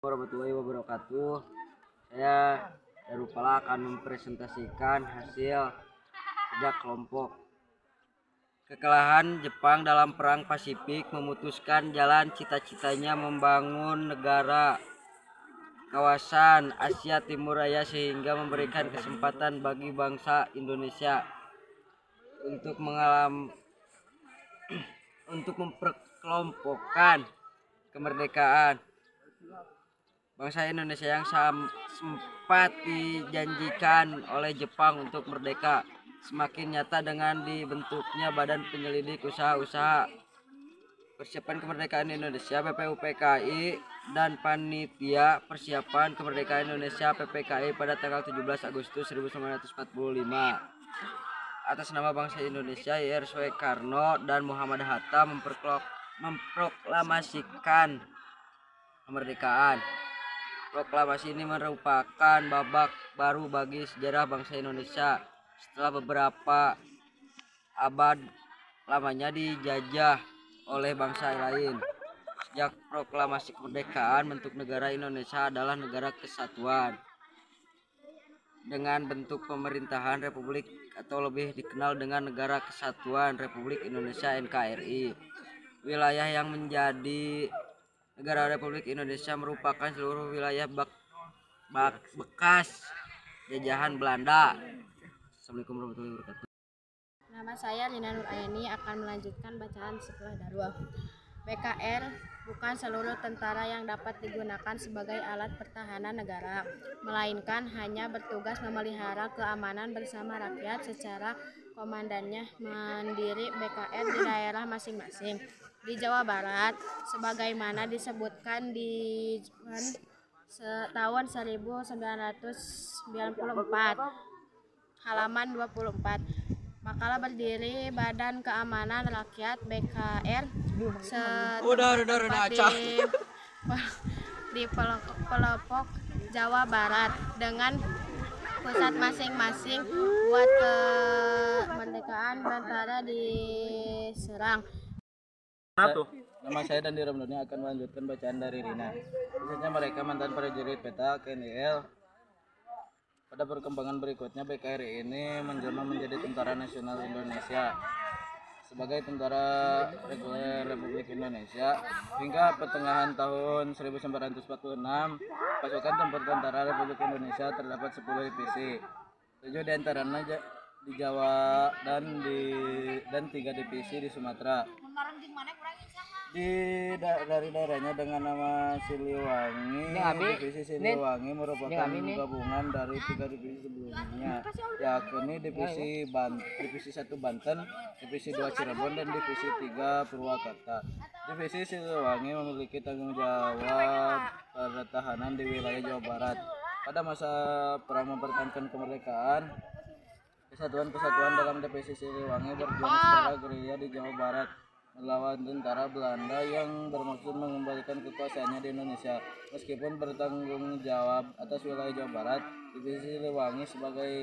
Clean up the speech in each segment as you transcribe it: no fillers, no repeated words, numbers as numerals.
Warahmatullahi wabarakatuh. Saya Darupala akan mempresentasikan hasil kerja kelompok. Kekalahan Jepang dalam Perang Pasifik memutuskan jalan cita-citanya membangun negara kawasan Asia Timur Raya sehingga memberikan kesempatan bagi bangsa Indonesia untuk untuk memperkelompokkan kemerdekaan bangsa Indonesia yang sempat dijanjikan oleh Jepang untuk merdeka semakin nyata dengan dibentuknya Badan Penyelidik Usaha-usaha Persiapan Kemerdekaan Indonesia BPUPKI dan Panitia Persiapan Kemerdekaan Indonesia PPKI pada tanggal 17 Agustus 1945 atas nama bangsa Indonesia. Ir Soekarno dan Muhammad Hatta memproklamasikan kemerdekaan. Proklamasi ini merupakan babak baru bagi sejarah bangsa Indonesia setelah beberapa abad lamanya dijajah oleh bangsa lain. Sejak proklamasi kemerdekaan, bentuk negara Indonesia adalah negara kesatuan dengan bentuk pemerintahan republik atau lebih dikenal dengan Negara Kesatuan Republik Indonesia NKRI. Wilayah yang menjadi Negara Republik Indonesia merupakan seluruh wilayah bekas jajahan Belanda. Assalamualaikum warahmatullahi wabarakatuh. Nama saya Lina Nuraini akan melanjutkan bacaan setelah Darul. BKR bukan seluruh tentara yang dapat digunakan sebagai alat pertahanan negara, melainkan hanya bertugas memelihara keamanan bersama rakyat secara komandannya mandiri BKR di daerah masing-masing. Di Jawa Barat, sebagaimana disebutkan di tahun 1994, halaman 24. Makalah berdiri Badan Keamanan Rakyat BKR di pelopok Jawa Barat dengan pusat masing-masing buat kemerdekaan bantara diserang. Nama saya Dandi Ramdhani akan melanjutkan bacaan dari Rina. Biasanya mereka mantan prajurit peta KNDL. Pada perkembangan berikutnya, BKRI ini menjelma menjadi Tentara Nasional Indonesia sebagai tentara reguler Republik Indonesia. Hingga pertengahan tahun 1946, pasukan tempur tentara Republik Indonesia terdapat 10 divisi, 7 diantaranya di Jawa dan 3 divisi di Sumatera. Dari daerahnya dengan nama Siliwangi, divisi Siliwangi merupakan gabungan dari 3 divisi sebelumnya, yakni divisi 1 Banten, divisi 2 Cirebon, dan divisi 3 Purwakarta. Divisi Siliwangi memiliki tanggung jawab pertahanan di wilayah Jawa Barat. Pada masa perang mempertahankan kemerdekaan, kesatuan-kesatuan dalam divisi Siliwangi berjuang secara gerilya di Jawa Barat melawan tentara Belanda yang bermaksud mengembalikan kekuasaannya di Indonesia. Meskipun bertanggung jawab atas wilayah Jawa Barat, divisi Siliwangi sebagai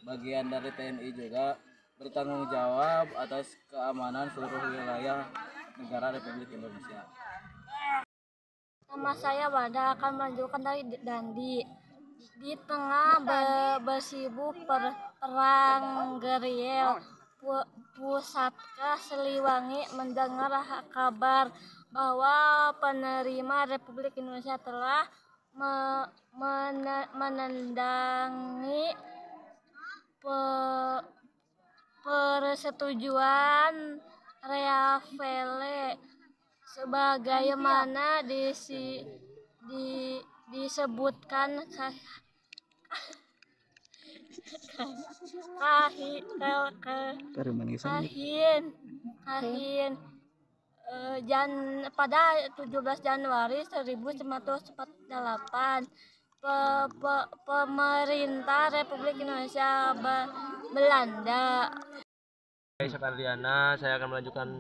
bagian dari TNI juga bertanggung jawab atas keamanan seluruh wilayah negara Republik Indonesia. Nama saya Wada akan melanjutkan dari Dandi. Di tengah bersibuk perang gerilya, Pusatkas Siliwangi mendengar kabar bahwa penerima Republik Indonesia telah menandangi persetujuan Reavele sebagaimana disebutkan pada 17 Januari 1948, pemerintah Republik Indonesia Belanda. Sakardiana, saya akan melanjutkan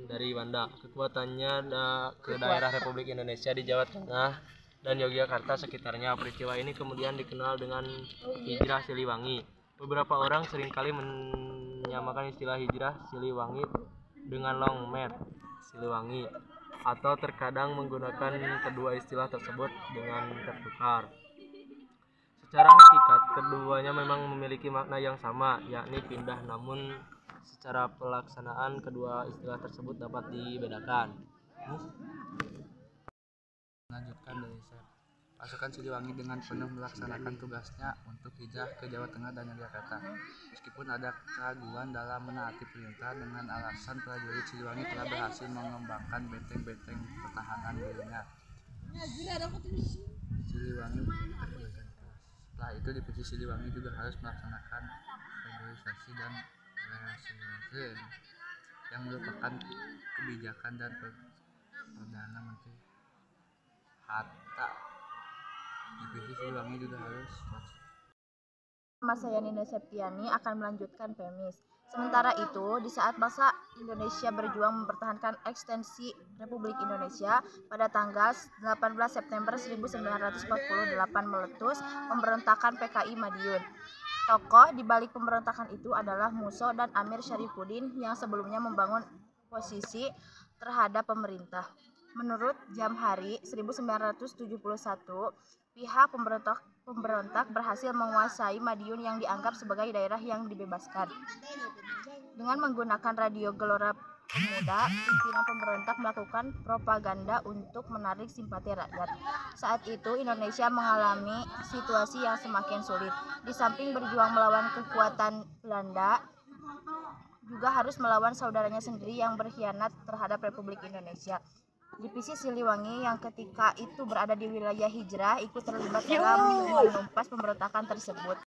dari Wanda. Kekuatannya ke daerah Republik Indonesia di Jawa Tengah dan Yogyakarta sekitarnya. Peristiwa ini kemudian dikenal dengan Hijrah Siliwangi. Beberapa orang seringkali menyamakan istilah Hijrah Siliwangi dengan Long March Siliwangi. atau terkadang menggunakan kedua istilah tersebut dengan tertukar. Secara hakikat, keduanya memang memiliki makna yang sama, yakni pindah, namun secara pelaksanaan kedua istilah tersebut dapat dibedakan. Melanjutkan dari saya. Pasukan Siliwangi dengan penuh melaksanakan tugasnya untuk hijrah ke Jawa Tengah dan Yogyakarta. Meskipun ada keraguan dalam menaati perintah dengan alasan prajurit Siliwangi telah berhasil mengembangkan benteng-benteng pertahanan dirinya. Siliwangi setelah itu divisi Siliwangi juga harus melaksanakan mobilisasi dan realisasi yang merupakan kebijakan dan Perdana Menteri Hatta. Divisi Siliwangi juga harus. Nama saya Nina Septiani akan melanjutkan PEMIS. Sementara itu, di saat bangsa Indonesia berjuang mempertahankan ekstensi Republik Indonesia, pada tanggal 18 September 1948 meletus pemberontakan PKI Madiun. Tokoh di balik pemberontakan itu adalah Musso dan Amir Syarifuddin yang sebelumnya membangun posisi terhadap pemerintah. Menurut Jamhari 1971, pihak pemberontak berhasil menguasai Madiun yang dianggap sebagai daerah yang dibebaskan. Dengan menggunakan radio Gelora Pemuda, pimpinan pemberontak melakukan propaganda untuk menarik simpati rakyat. Saat itu Indonesia mengalami situasi yang semakin sulit. Di samping berjuang melawan kekuatan Belanda, juga harus melawan saudaranya sendiri yang berkhianat terhadap Republik Indonesia. Divisi Siliwangi yang ketika itu berada di wilayah hijrah ikut terlibat dalam menumpas pemberontakan tersebut.